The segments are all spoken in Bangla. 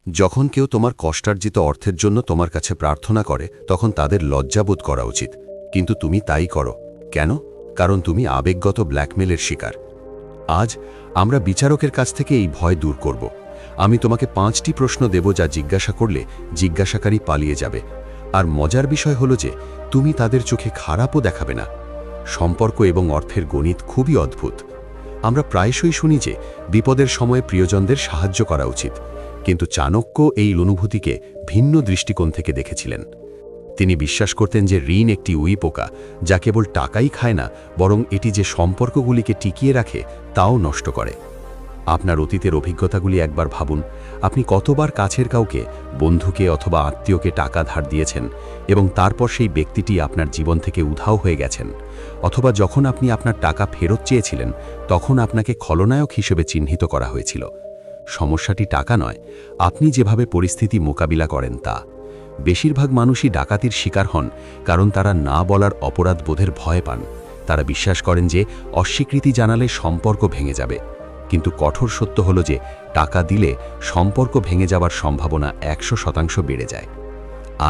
যখন কেউ তোমার কষ্টার্জিত অর্থের জন্য তোমার কাছে প্রার্থনা করে তখন তাদের লজ্জাবোধ করা উচিত, কিন্তু তুমি তাই করো কেন? কারণ তুমি আবেগগত ব্ল্যাকমেলের শিকার। আজ আমরা বিচারকের কাছ থেকে এই ভয় দূর করব। আমি তোমাকে 5টি প্রশ্ন দেব যা জিজ্ঞাসা করলে জিজ্ঞাসাকারী পালিয়ে যাবে। আর মজার বিষয় হলো যে তুমি তাদের চোখে খারাপও দেখাবে না। সম্পর্ক এবং অর্থের গণিত খুবই অদ্ভুত। আমরা প্রায়শই শুনি যে বিপদের সময়ে প্রিয়জনদের সাহায্য করা উচিত, কিন্তু চাণক্য এই অনুভূতিকে ভিন্ন দৃষ্টিকোণ থেকে দেখেছিলেন। তিনি বিশ্বাস করতেন যে ঋণ একটি উইপোকা, যা কেবল টাকাই খায় না, বরং এটি যে সম্পর্কগুলিকে টিকিয়ে রাখে তাও নষ্ট করে। আপনার অতীতের অভিজ্ঞতাগুলি একবার ভাবুন। আপনি কতবার কাছের কাউকে, বন্ধুকে অথবা আত্মীয়কে টাকা ধার দিয়েছেন এবং তারপর সেই ব্যক্তিটি আপনার জীবন থেকে উধাও হয়ে গেছেন, অথবা যখন আপনি আপনার টাকা ফেরত চেয়েছিলেন তখন আপনাকে খলনায়ক হিসেবে চিহ্নিত করা হয়েছিল। সমস্যাটি টাকা নয়, আপনি যেভাবে পরিস্থিতি মোকাবিলা করেন তা। বেশিরভাগ মানুষই ডাকাতির শিকার হন কারণ তারা না বলার অপরাধ বোধের ভয় পান। তারা বিশ্বাস করেন যে অস্বীকৃতি জানালে সম্পর্ক ভেঙে যাবে, কিন্তু কঠোর সত্য হলো যে টাকা দিলে সম্পর্ক ভেঙে যাবার সম্ভাবনা 100% বেড়ে যায়।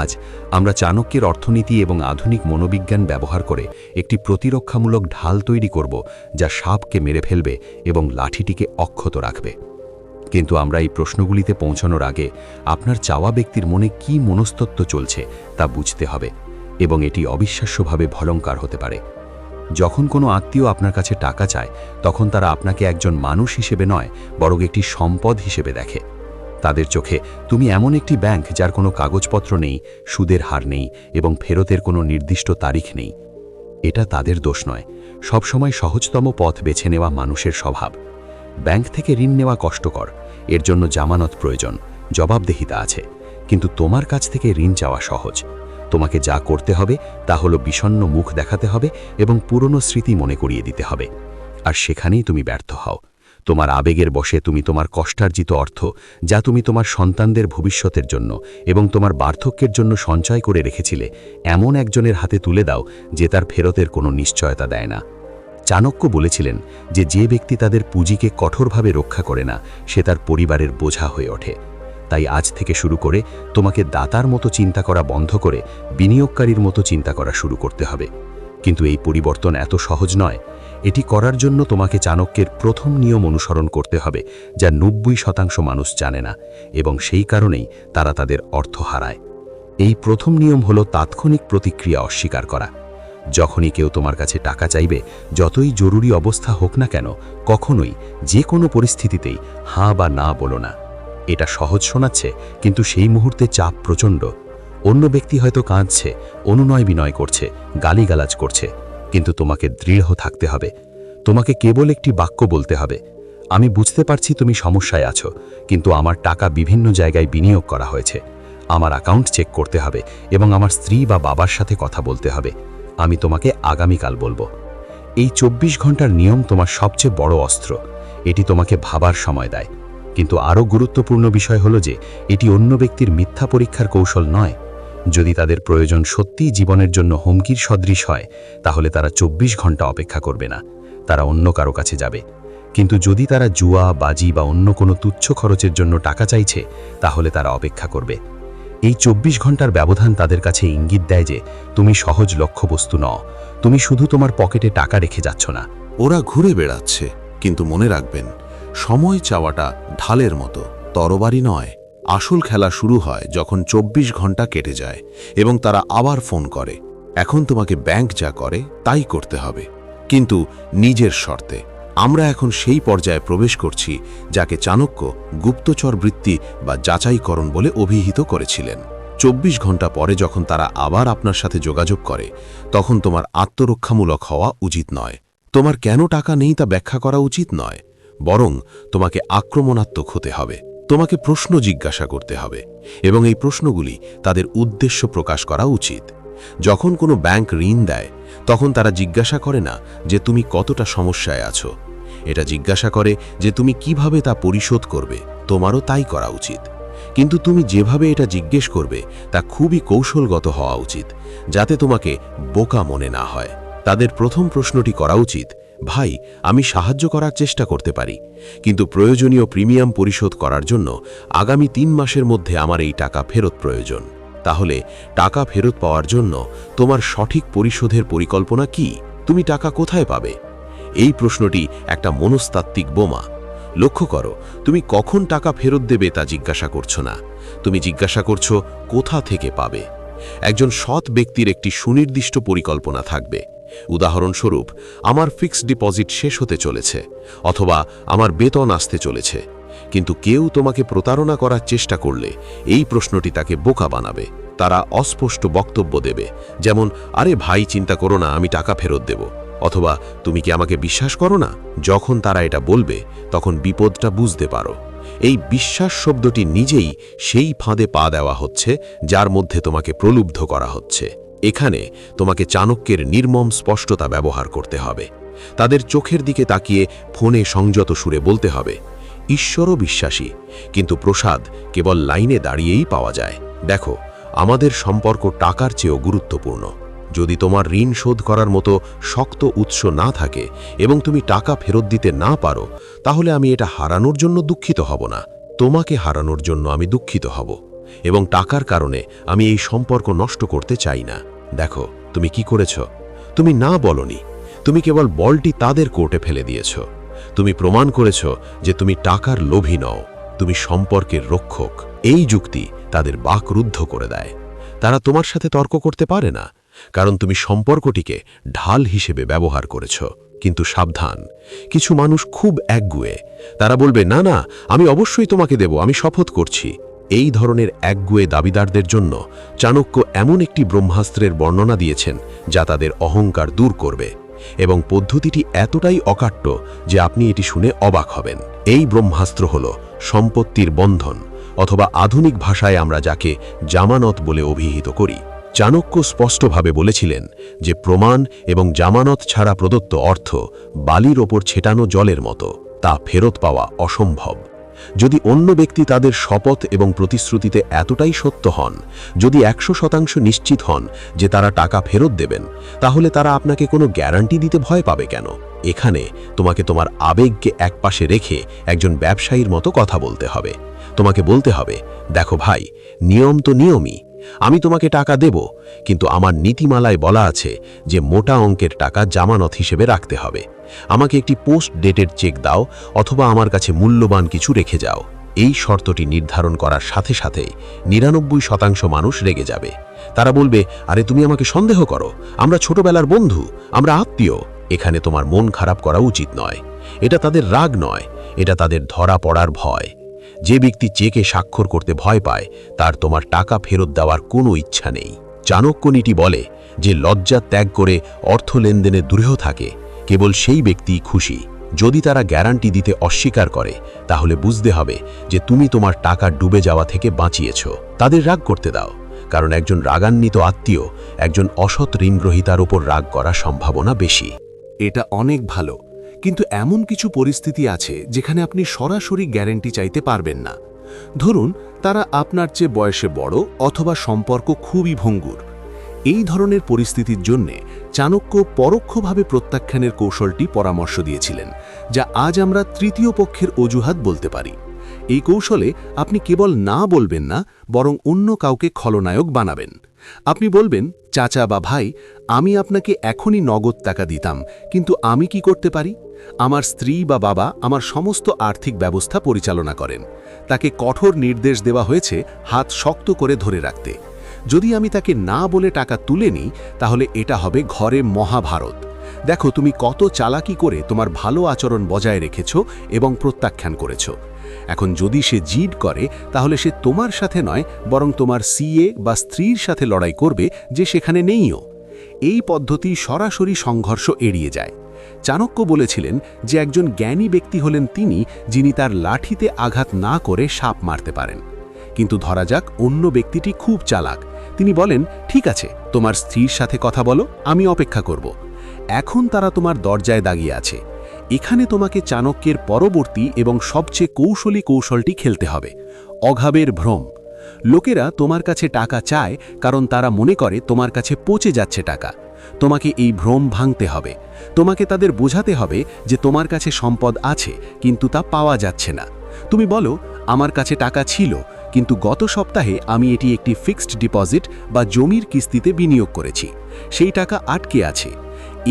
আজ আমরা চাণক্যের অর্থনীতি এবং আধুনিক মনোবিজ্ঞান ব্যবহার করে একটি প্রতিরক্ষামূলক ঢাল তৈরি করব, যা সাপকে মেরে ফেলবে এবং লাঠিটিকে অক্ষত রাখবে। কিন্তু আমরা এই প্রশ্নগুলিতে পৌঁছানোর আগে আপনার চাওয়া ব্যক্তির মনে কি মনস্তত্ত্ব চলছে তা বুঝতে হবে, এবং এটি অবিশ্বাস্যভাবে ভয়ঙ্কর হতে পারে। যখন কোনো আত্মীয় আপনার কাছে টাকা চায় তখন তারা আপনাকে একজন মানুষ হিসেবে নয়, বরং একটি সম্পদ হিসেবে দেখে। তাদের চোখে তুমি এমন একটি ব্যাংক যার কোনো কাগজপত্র নেই, সুদের হার নেই এবং ফেরতের কোনো নির্দিষ্ট তারিখ নেই। এটা তাদের দোষ নয়, সবসময় সহজতম পথ বেছে নেওয়া মানুষের স্বভাব। ব্যাংক থেকে ঋণ নেওয়া কষ্টকর, এর জন্য জামানত প্রয়োজন, জবাবদিহিতা আছে, কিন্তু তোমার কাছ থেকে ঋণ চাওয়া সহজ। তোমাকে যা করতে হবে তা হলো বিষণ্ণ মুখ দেখাতে হবে এবং পুরনো স্মৃতি মনে করিয়ে দিতে হবে। আর সেখানেই তুমি ব্যর্থ হও। তোমার আবেগের বশে তুমি তোমার কষ্টার্জিত অর্থ, যা তুমি তোমার সন্তানদের ভবিষ্যতের জন্য এবং তোমার বার্ধক্যের জন্য সঞ্চয় করে রেখেছিলে, এমন একজনের হাতে তুলে দাও যে তার ফেরতের কোনো নিশ্চয়তা দেয় না। চাণক্য বলেছিলেন যে যে ব্যক্তি তাদের পুঁজিকে কঠোরভাবে রক্ষা করে না, সে তার পরিবারের বোঝা হয়ে ওঠে। তাই আজ থেকে শুরু করে তোমাকে দাতার মতো চিন্তা করা বন্ধ করে বিনিয়োগকারীর মতো চিন্তা করা শুরু করতে হবে। কিন্তু এই পরিবর্তন এত সহজ নয়। এটি করার জন্য তোমাকে চাণক্যের প্রথম নিয়ম অনুসরণ করতে হবে, যা 90% মানুষ জানে না, এবং সেই কারণেই তারা তাদের অর্থ হারায়। এই প্রথম নিয়ম হলো তাৎক্ষণিক প্রতিক্রিয়া অস্বীকার করা। যখনই কেউ তোমার কাছে টাকা চাইবে, যতই জরুরি অবস্থা হোক না কেন, কখনোই যে কোনো পরিস্থিতিতেই হ্যাঁ বা না বলো না। এটা সহজ শোনাচ্ছে, কিন্তু সেই মুহূর্তে চাপ প্রচণ্ড। অন্য ব্যক্তি হয়তো কাঁদছে, অনুনয় বিনয় করছে, গালিগালাজ করছে, কিন্তু তোমাকে দৃঢ় থাকতে হবে। তোমাকে কেবল একটি বাক্য বলতে হবে, আমি বুঝতে পারছি তুমি সমস্যায় আছো, কিন্তু আমার টাকা বিভিন্ন জায়গায় বিনিয়োগ করা হয়েছে। আমার অ্যাকাউন্ট চেক করতে হবে এবং আমার স্ত্রী বা বাবার সাথে কথা বলতে হবে। আমি তোমাকে আগামীকাল বলবো। এই 24 ঘন্টার নিয়ম তোমার সবচেয়ে বড় অস্ত্র। এটি তোমাকে ভাবার সময় দেয়। কিন্তু আরও গুরুত্বপূর্ণ বিষয় হলো যে এটি অন্য ব্যক্তির মিথ্যা পরীক্ষার কৌশল নয়। যদি তাদের প্রয়োজন সত্যিই জীবনের জন্য হুমকির সদৃশ হয়, তাহলে তারা 24 ঘন্টা অপেক্ষা করবে না, তারা অন্য কারো কাছে যাবে। কিন্তু যদি তারা জুয়া, বাজি বা অন্য কোনো তুচ্ছ খরচের জন্য টাকা চাইছে, তাহলে তারা অপেক্ষা করবে। এই 24 ঘন্টার ব্যবধান তাদের কাছে ইঙ্গিত দেয় যে তুমি সহজ লক্ষ্যবস্তু নও, তুমি শুধু তোমার পকেটে টাকা রেখে যাচ্ছ না। ওরা ঘুরে বেড়াচ্ছে, কিন্তু মনে রাখবেন, সময় চাওয়াটা ঢালের মতো, তরবারি নয়। আসল খেলা শুরু হয় যখন 24 ঘন্টা কেটে যায় এবং তারা আবার ফোন করে। এখন তোমাকে ব্যাংক যা করে তাই করতে হবে, কিন্তু নিজের শর্তে। আমরা এখন সেই পর্যায়ে প্রবেশ করছি যাকে চাণক্য গুপ্তচর বৃত্তি বা যাচাইকরণ বলে অভিহিত করেছিলেন। 24 ঘন্টা পরে যখন তারা আবার আপনার সাথে যোগাযোগ করে, তখন তোমার আত্মরক্ষামূলক হওয়া উচিত নয়। তোমার কেন টাকা নেই তা ব্যাখ্যা করা উচিত নয়, বরং তোমাকে আক্রমণাত্মক হতে হবে। তোমাকে প্রশ্ন জিজ্ঞাসা করতে হবে এবং এই প্রশ্নগুলি তাদের উদ্দেশ্য প্রকাশ করা উচিত। যখন কোনো ব্যাংক ঋণ দেয়, তখন তারা জিজ্ঞাসা করে না যে তুমি কতটা সমস্যায় আছো, এটা জিজ্ঞাসা করে যে তুমি কিভাবে তা পরিশোধ করবে। তোমারও তাই করা উচিত, কিন্তু তুমি যেভাবে এটা জিজ্ঞেস করবে তা খুবই কৌশলগত হওয়া উচিত, যাতে তোমাকে বোকা মনে না হয়। তাদের প্রথম প্রশ্নটি করা উচিত, ভাই, আমি সাহায্য করার চেষ্টা করতে পারি, কিন্তু প্রয়োজনীয় প্রিমিয়াম পরিশোধ করার জন্য আগামী 3 মাসের মধ্যে আমার এই টাকা ফেরত প্রয়োজন। তাহলে টাকা ফেরত পাওয়ার জন্য তোমার সঠিক পরিশোধের পরিকল্পনা কি? তুমি টাকা কোথায় পাবে? এই প্রশ্নটি একটা মনস্তাত্ত্বিক বোমা। লক্ষ্য করো, তুমি কখন টাকা ফেরত দেবে তা জিজ্ঞাসা করছো না, তুমি জিজ্ঞাসা করছো কোথা থেকে পাবে। একজন সৎ ব্যক্তির একটি সুনির্দিষ্ট পরিকল্পনা থাকবে। উদাহরণস্বরূপ, আমার ফিক্সড ডিপোজিট শেষ হতে চলেছে, অথবা আমার বেতন আসতে চলেছে। কিন্তু কেউ তোমাকে প্রতারণা করার চেষ্টা করলে এই প্রশ্নটি তাকে বোকা বানাবে। তারা অস্পষ্ট বক্তব্য দেবে, যেমন, আরে ভাই, চিন্তা করো না, আমি টাকা ফেরত দেব, অথবা তুমি কি আমাকে বিশ্বাস করো না? যখন তারা এটা বলবে, তখন বিপদটা বুঝতে পারো। এই বিশ্বাস শব্দটি নিজেই সেই ফাঁদে পা দেওয়া হচ্ছে যার মধ্যে তোমাকে প্রলুব্ধ করা হচ্ছে। এখানে তোমাকে চাণক্যের নির্মম স্পষ্টতা ব্যবহার করতে হবে। তাদের চোখের দিকে তাকিয়ে ফোনে সংযত সুরে বলতে হবে, ঈশ্বরও বিশ্বাসী, কিন্তু প্রসাদ কেবল লাইনে দাঁড়িয়েই পাওয়া যায়। দেখো, আমাদের সম্পর্ক টাকার চেয়েও গুরুত্বপূর্ণ। যদি তোমার ঋণ শোধ করার মতো শক্ত উৎস না থাকে এবং তুমি টাকা ফেরত দিতে না পারো, তাহলে আমি এটা হারানোর জন্য দুঃখিত হব না, তোমাকে হারানোর জন্য আমি দুঃখিত হব, এবং টাকার কারণে আমি এই সম্পর্ক নষ্ট করতে চাই না। দেখো, তুমি কি করেছ? তুমি না বলনি, তুমি কেবল বলটি তাদের কোর্টে ফেলে দিয়েছ। তুমি প্রমাণ করেছ যে তুমি টাকার লোভী নও, তুমি সম্পর্কের রক্ষক। এই যুক্তি তাদের বাকরুদ্ধ করে দেয়। তারা তোমার সাথে তর্ক করতে পারে না, কারণ তুমি সম্পর্কটিকে ঢাল হিসেবে ব্যবহার করেছ। কিন্তু সাবধান, কিছু মানুষ খুব একগুঁয়ে। তারা বলবে, না না, আমি অবশ্যই তোমাকে দেব, আমি শপথ করছি। এই ধরনের একগুঁয়ে দাবিদারদের জন্য চাণক্য এমন একটি ব্রহ্মাস্ত্রের বর্ণনা দিয়েছেন যা তাদের অহংকার দূর করবে, এবং পদ্ধতিটি এতটাই অকাট্য যে আপনি এটি শুনে অবাক হবেন। এই ব্রহ্মাস্ত্র হল সম্পত্তির বন্ধন, অথবা আধুনিক ভাষায় আমরা যাকে জামানত বলে অভিহিত করি। চাণক্য স্পষ্টভাবে বলেছিলেন যে প্রমাণ এবং জামানত ছাড়া প্রদত্ত অর্থ বালির ওপর ছেটানো জলের মতো, তা ফেরত পাওয়া অসম্ভব। যদি অন্য ব্যক্তি তাদের শপথ এবং প্রতিশ্রুতিতে এতটাই সত্য হন, যদি 100% নিশ্চিত হন যে তারা টাকা ফেরত দেবেন, তাহলে তারা আপনাকে কোনো গ্যারান্টি দিতে ভয় পাবে কেন? এখানে তোমাকে তোমার আবেগকে একপাশে রেখে একজন ব্যবসায়ীর মতো কথা বলতে হবে। তোমাকে বলতে হবে, দেখো ভাই, নিয়ম তো নিয়মই, আমি তোমাকে টাকা দেব, কিন্তু আমার নীতিমালায় বলা আছে যে মোটা অঙ্কের টাকা জামানত হিসেবে রাখতে হবে। আমাকে একটি পোস্ট ডেটেড চেক দাও, অথবা আমার কাছে মূল্যবান কিছু রেখে যাও। এই শর্তটি নির্ধারণ করার সাথে সাথে 99% মানুষ রেগে যাবে। তারা বলবে, আরে তুমি আমাকে সন্দেহ করো, আমরা ছোটবেলার বন্ধু, আমরা আত্মীয়। এখানে তোমার মন খারাপ করা উচিত নয়। এটা তাদের রাগ নয়, এটা তাদের ধরা পড়ার ভয়। যে ব্যক্তি চেকে স্বাক্ষর করতে ভয় পায়, তার তোমার টাকা ফেরত দেওয়ার কোনো ইচ্ছা নেই। চাণক্য নীতি বলে যে লজ্জা ত্যাগ করে অর্থ লেনদেনে দৃঢ় থাকে, কেবল সেই ব্যক্তিই খুশি। যদি তারা গ্যারান্টি দিতে অস্বীকার করে, তাহলে বুঝতে হবে যে তুমি তোমার টাকা ডুবে যাওয়া থেকে বাঁচিয়েছ। তাদের রাগ করতে দাও, কারণ একজন রাগান্বিত আত্মীয় একজন অসৎ ঋণগ্রহীতার উপর রাগ করার সম্ভাবনা বেশি। এটা অনেক ভালো, কিন্তু এমন কিছু পরিস্থিতি আছে যেখানে আপনি সরাসরি গ্যারান্টি চাইতে পারবেন না। ধরুন, তারা আপনার চেয়ে বয়সে বড়, অথবা সম্পর্ক খুবই ভঙ্গুর। এই ধরনের পরিস্থিতির জন্যে চাণক্য পরোক্ষভাবে প্রত্যাখ্যানের কৌশলটি পরামর্শ দিয়েছিলেন, যা আজ আমরা তৃতীয় পক্ষের অজুহাত বলতে পারি। এই কৌশলে আপনি কেবল না বলবেন না, বরং অন্য কাউকে খলনায়ক বানাবেন। আপনি বলবেন, চাচা বা ভাই, আমি আপনাকে এখনই নগদ টাকা দিতাম, কিন্তু আমি কি করতে পারি? আমার স্ত্রী বা বাবা আমার সমস্ত আর্থিক ব্যবস্থা পরিচালনা করেন। তাকে কঠোর নির্দেশ দেওয়া হয়েছে হাত শক্ত করে ধরে রাখতে। যদি আমি তাকে না বলে টাকা তুলে নিই, তাহলে এটা হবে ঘরে মহাভারত। দেখো, তুমি কত চালাকি করে তোমার ভালো আচরণ বজায় রেখেছ এবং প্রত্যাখ্যান করেছ। এখন যদি সে জিদ করে, তাহলে সে তোমার সাথে নয়, বরং তোমার সিএ বা স্ত্রীর সাথে লড়াই করবে, যে সেখানে নেইও। এই পদ্ধতি সরাসরি সংঘর্ষ এড়িয়ে যায়। চাণক্য বলেছিলেন যে একজন জ্ঞানী ব্যক্তি হলেন তিনি, যিনি তার লাঠিতে আঘাত না করে সাপ মারতে পারেন। কিন্তু ধরা যাক অন্য ব্যক্তিটি খুব চালাক। তিনি বলেন, ঠিক আছে, তোমার স্ত্রীর সাথে কথা বলো, আমি অপেক্ষা করব। এখন তারা তোমার দরজায় দাঁড়িয়ে আছে। এখানে তোমাকে চাণক্যের পরবর্তী এবং সবচেয়ে কৌশলী কৌশলটি খেলতে হবে, অঘাবের ভ্রম। লোকেরা তোমার কাছে টাকা চায় কারণ তারা মনে করে তোমার কাছে পচে যাচ্ছে টাকা। তোমাকে এই ভ্রম ভাঙতে হবে। তোমাকে তাদের বোঝাতে হবে যে তোমার কাছে সম্পদ আছে, কিন্তু তা পাওয়া যাচ্ছে না। তুমি বলো, আমার কাছে টাকা ছিল, কিন্তু গত সপ্তাহে আমি এটি একটি ফিক্সড ডিপোজিট বা জমির কিস্তিতে বিনিয়োগ করেছি। সেই টাকা আটকে আছে।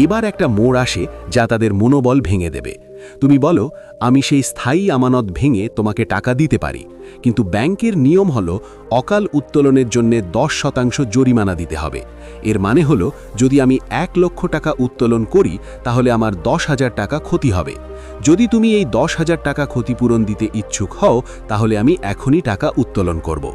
এবার একটা মোড় আসে যা তাদের মনোবল ভেঙে দেবে। তুমি বলো, আমি সেই স্থায়ী আমানত ভেঙে তোমাকে টাকা দিতে পারি, কিন্তু ব্যাংকের নিয়ম হলো অকাল উত্তোলনের জন্য 10% জরিমানা দিতে হবে। এর মানে হলো, যদি আমি 1 লক্ষ টাকা উত্তোলন করি তাহলে আমার 10,000 টাকা ক্ষতি হবে। যদি তুমি এই 10,000 টাকা ক্ষতিপূরণ দিতে ইচ্ছুক হও তাহলে আমি এখনই টাকা উত্তোলন করব।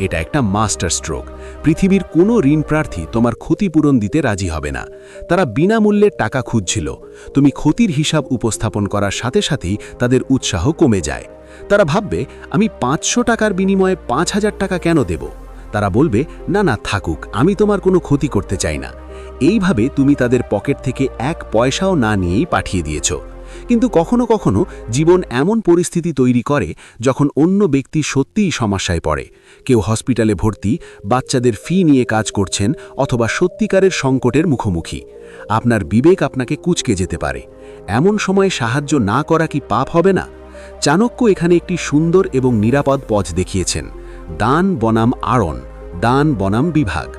এটা একটা মাস্টার স্ট্রোক। পৃথিবীর কোনো ঋণ প্রার্থী তোমার ক্ষতিপূরণ দিতে রাজি হবে না। তারা বিনামূল্যে টাকা খুঁজছিল। তুমি ক্ষতির হিসাব উপস্থাপন করার সাথে সাথেই তাদের উৎসাহ কমে যায়। তারা ভাববে, আমি 500 টাকার বিনিময়ে 5,000 টাকা কেন দেব? তারা বলবে, না না থাকুক, আমি তোমার কোনো ক্ষতি করতে চাই না। এইভাবে তুমি তাদের পকেট থেকে 1 পয়সাও না নিয়েই পাঠিয়ে দিয়েছ। কিন্তু কখনো কখনো জীবন এমন পরিস্থিতি তৈরি করে যখন অন্য ব্যক্তি সত্যিই সমস্যায় পড়ে। কেউ হসপিটালে ভর্তি, বাচ্চাদের ফি নিয়ে কাজ করছেন, অথবা সত্যিকারের সংকটের মুখোমুখি। আপনার বিবেক আপনাকে কুঁচকে যেতে পারে। এমন সময়ে সাহায্য না করা কি পাপ হবে না? চাণক্য এখানে একটি সুন্দর এবং নিরাপদ পথ দেখিয়েছেন। দান বনাম আড়ন, দান বনাম বিভাগ।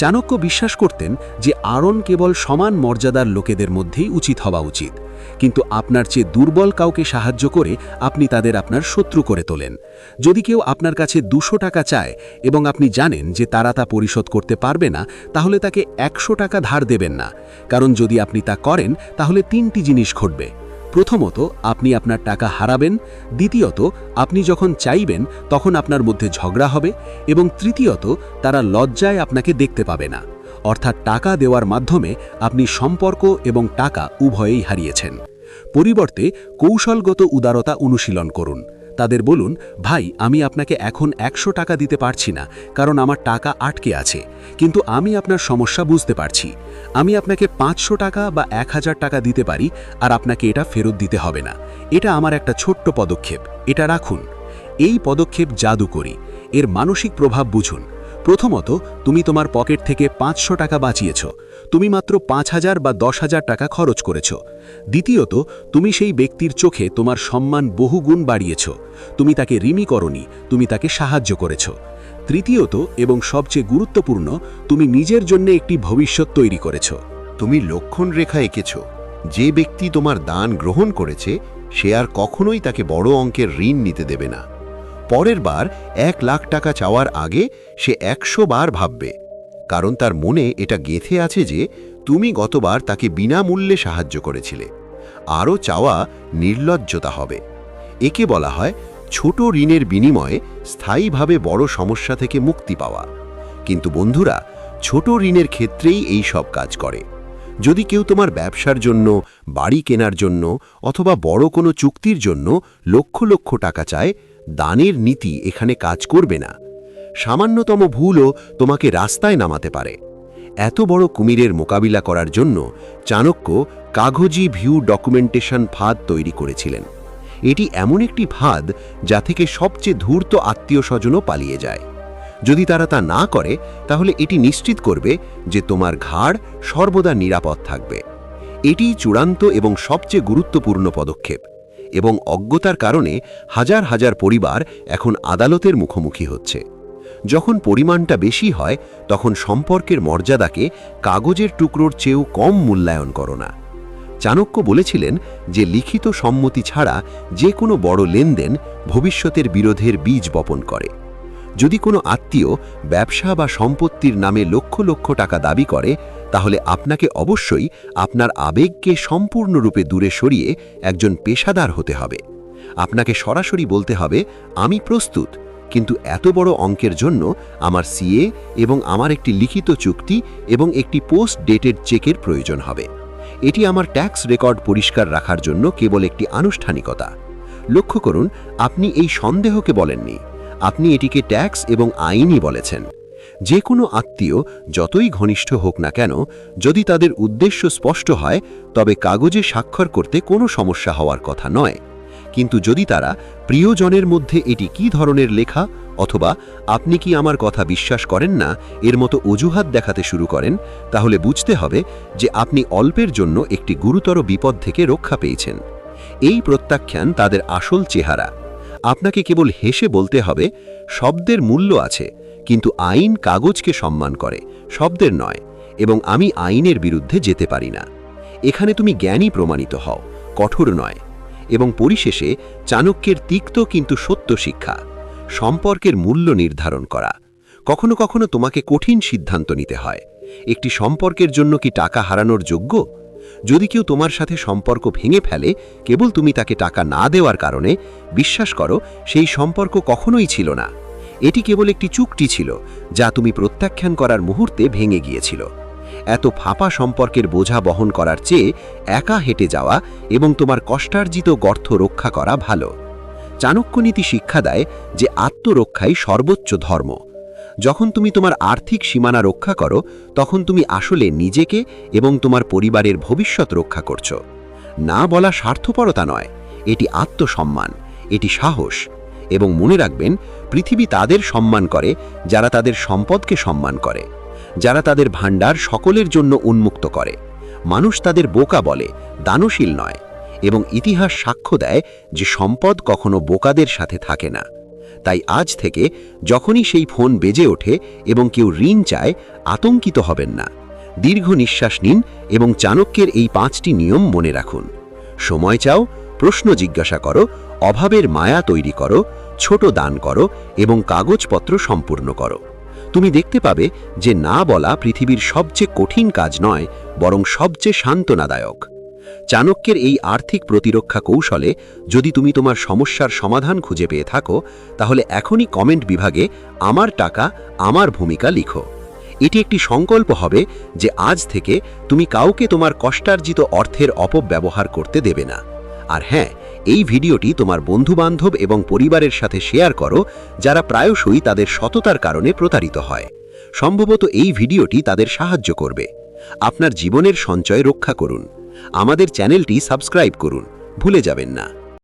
চাণক্য বিশ্বাস করতেন যে আড়ন কেবল সমান মর্যাদার লোকেদের মধ্যেই উচিত হওয়া উচিত, কিন্তু আপনার চেয়ে দুর্বল কাউকে সাহায্য করে আপনি তাদের আপনার শত্রু করে তোলেন। যদি কেউ আপনার কাছে 200 টাকা চায় এবং আপনি জানেন যে তারা তা পরিশোধ করতে পারবে না, তাহলে তাকে 100 টাকা ধার দেবেন না, কারণ যদি আপনি তা করেন তাহলে 3টি জিনিস ঘটবে। প্রথমত, আপনি আপনার টাকা হারাবেন। দ্বিতীয়ত, আপনি যখন চাইবেন তখন আপনার মধ্যে ঝগড়া হবে। এবং তৃতীয়ত, তারা লজ্জায় আপনাকে দেখতে পাবে না। অর্থাৎ টাকা দেওয়ার মাধ্যমে আপনি সম্পর্ক এবং টাকা উভয়েই হারিয়েছেন। পরিবর্তে কৌশলগত উদারতা অনুশীলন করুন। তাদের বলুন, ভাই, আমি আপনাকে এখন 100 টাকা দিতে পারছি না, কারণ আমার টাকা আটকে আছে, কিন্তু আমি আপনার সমস্যা বুঝতে পারছি। আমি আপনাকে 500 টাকা বা 1000 টাকা দিতে পারি, আর আপনাকে এটা ফেরত দিতে হবে না। এটা আমার একটা ছোট্ট পদক্ষেপ, এটা রাখুন। এই পদক্ষেপ জাদুকরী। এর মানসিক প্রভাব বুঝুন। প্রথমত, তুমি তোমার পকেট থেকে 500 টাকা বাঁচিয়েছ। তুমি মাত্র 5,000 বা 10,000 টাকা খরচ করেছ। দ্বিতীয়ত, তুমি সেই ব্যক্তির চোখে তোমার সম্মান বহুগুণ বাড়িয়েছ। তুমি তাকে ঋণী করনি, তুমি তাকে সাহায্য করেছ। তৃতীয়ত এবং সবচেয়ে গুরুত্বপূর্ণ, তুমি নিজের জন্য একটি ভবিষ্যৎ তৈরি করেছ। তুমি লক্ষণ রেখা এঁকেছ। যে ব্যক্তি তোমার দান গ্রহণ করেছে সে আর কখনোই তাকে বড় অঙ্কের ঋণ নিতে দেবে না। পরের বার 1 লাখ টাকা চাওয়ার আগে সে 100 বার ভাববে, কারণ তার মনে এটা গেঁথে আছে যে তুমি গতবার তাকে বিনামূল্যে সাহায্য করেছিলে। আরও চাওয়া নির্লজ্জতা হবে। একে বলা হয় ছোট ঋণের বিনিময়ে স্থায়ীভাবে বড় সমস্যা থেকে মুক্তি পাওয়া। কিন্তু বন্ধুরা, ছোট ঋণের ক্ষেত্রেই এই সব কাজ করে। যদি কেউ তোমার ব্যবসার জন্য, বাড়ি কেনার জন্য অথবা বড় কোনো চুক্তির জন্য লক্ষ লক্ষ টাকা চায়, দানের নীতি এখানে কাজ করবে না। সামান্যতম ভুলও তোমাকে রাস্তায় নামাতে পারে। এত বড় কুমিরের মোকাবিলা করার জন্য চাণক্য কাগজি ভিউ ডকুমেন্টেশন ফাঁদ তৈরি করেছিলেন। এটি এমন একটি ফাঁদ যা থেকে সবচেয়ে ধূর্ত আত্মীয় স্বজনও পালিয়ে যায়। যদি তারা তা না করে তাহলে এটি নিশ্চিত করবে যে তোমার ঘাড় সর্বদা নিরাপদ থাকবে। এটিই চূড়ান্ত এবং সবচেয়ে গুরুত্বপূর্ণ পদক্ষেপ, এবং অজ্ঞতার কারণে হাজার হাজার পরিবার এখন আদালতের মুখোমুখি হচ্ছে। যখন পরিমাণটা বেশি হয় তখন সম্পর্কের মর্যাদাকে কাগজের টুকরোর চেয়েও কম মূল্যায়ন করো না। চাণক্য বলেছিলেন যে লিখিত সম্মতি ছাড়া যে কোনো বড় লেনদেন ভবিষ্যতের বিরোধের বীজ বপন করে। যদি কোনো আত্মীয় ব্যবসা বা সম্পত্তির নামে লক্ষ লক্ষ টাকা দাবি করে, তাহলে আপনাকে অবশ্যই আপনার আবেগকে সম্পূর্ণরূপে দূরে সরিয়ে একজন পেশাদার হতে হবে। আপনাকে সরাসরি বলতে হবে, আমি প্রস্তুত, কিন্তু এত বড় অঙ্কের জন্য আমার সিএ এবং আমার একটি লিখিত চুক্তি এবং একটি পোস্ট ডেটেড চেকের প্রয়োজন হবে। এটি আমার ট্যাক্স রেকর্ড পরিষ্কার রাখার জন্য কেবল একটি আনুষ্ঠানিকতা। লক্ষ্য করুন, আপনি এই সন্দেহকে বলেননি, আপনি এটিকে ট্যাক্স এবং আইনই বলেছেন। যে কোনো আত্মীয় যতই ঘনিষ্ঠ হোক না কেন, যদি তাদের উদ্দেশ্য স্পষ্ট হয় তবে কাগজে স্বাক্ষর করতে কোনো সমস্যা হওয়ার কথা নয়। কিন্তু যদি তারা প্রিয়জনের মধ্যে এটি কী ধরনের লেখা অথবা আপনি কি আমার কথা বিশ্বাস করেন না এর মতো অজুহাত দেখাতে শুরু করেন, তাহলে বুঝতে হবে যে আপনি অল্পের জন্য একটি গুরুতর বিপদ থেকে রক্ষা পেয়েছেন। এই প্রত্যাখ্যান তাদের আসল চেহারা। আপনাকে কেবল হেসে বলতে হবে, শব্দের মূল্য আছে, কিন্তু আইন কাগজকে সম্মান করে, শব্দের নয়, এবং আমি আইনের বিরুদ্ধে যেতে পারি না। এখানে তুমি জ্ঞানী প্রমাণিত হও, কঠোর নয়। এবং পরিশেষে চাণক্যের তিক্ত কিন্তু সত্য শিক্ষা: সম্পর্কের মূল্য নির্ধারণ করা। কখনো কখনো তোমাকে কঠিন সিদ্ধান্ত নিতে হয়। একটি সম্পর্কের জন্য কি টাকা হারানোর যোগ্য? যদি কেউ তোমার সাথে সম্পর্ক ভেঙে ফেলে কেবল তুমি তাকে টাকা না দেওয়ার কারণে, বিশ্বাস করো সেই সম্পর্ক কখনোই ছিল না। এটি কেবল একটি চুক্তি ছিল যা তুমি প্রত্যাখ্যান করার মুহূর্তে ভেঙে গিয়েছিল। এত ফাঁপা সম্পর্কের বোঝা বহন করার চেয়ে একা হেঁটে যাওয়া এবং তোমার কষ্টার্জিত গর্ত রক্ষা করা ভালো। চাণক্যনীতি শিক্ষা দেয় যে আত্মরক্ষাই সর্বোচ্চ ধর্ম। যখন তুমি তোমার আর্থিক সীমানা রক্ষা করো তখন তুমি আসলে নিজেকে এবং তোমার পরিবারের ভবিষ্যৎ রক্ষা করছো। না বলা স্বার্থপরতা নয়, এটি আত্মসম্মান, এটি সাহস। এবং মনে রাখবেন, পৃথিবী তাদের সম্মান করে যারা তাদের সম্পদকে সম্মান করে, যারা তাদের ভাণ্ডার সকলের জন্য উন্মুক্ত করে। মানুষ তাদের বোকা বলে, দানশীল নয়। এবং ইতিহাস সাক্ষ্য দেয় যে সম্পদ কখনো বোকাদের সাথে থাকে না। তাই আজ থেকে যখনই সেই ফোন বেজে ওঠে এবং কেউ ঋণ চায়, আতঙ্কিত হবেন না। দীর্ঘ নিঃশ্বাস নিন এবং চাণক্যের এই 5টি নিয়ম মনে রাখুন। সময় চাও, প্রশ্ন জিজ্ঞাসা করো, অভাবের মায়া তৈরি করো, ছোট দান করো এবং কাগজপত্র সম্পূর্ণ করো। তুমি দেখতে পাবে যে না বলা পৃথিবীর সবচেয়ে কঠিন কাজ নয়, বরং সবচেয়ে সান্ত্বনাদায়ক। চাণক্যের এই আর্থিক প্রতিরক্ষা কৌশলে যদি তুমি তোমার সমস্যার সমাধান খুঁজে পেয়ে থাকো, তাহলে এখনই কমেন্ট বিভাগে আমার টাকা, আমার ভূমিকা লিখো। এটি একটি সংকল্প হবে যে আজ থেকে তুমি কাউকে তোমার কষ্টার্জিত অর্থের অপব্যবহার করতে দেবে না। আর হ্যাঁ, এই ভিডিওটি তোমার বন্ধুবান্ধব এবং পরিবারের সাথে শেয়ার করো যারা প্রায়শই তাদের সততার কারণে প্রতারিত হয়। সম্ভবত এই ভিডিওটি তাদের সাহায্য করবে। আপনার জীবনের সঞ্চয় রক্ষা করুন। আমাদের চ্যানেলটি সাবস্ক্রাইব করুন, ভুলে যাবেন না।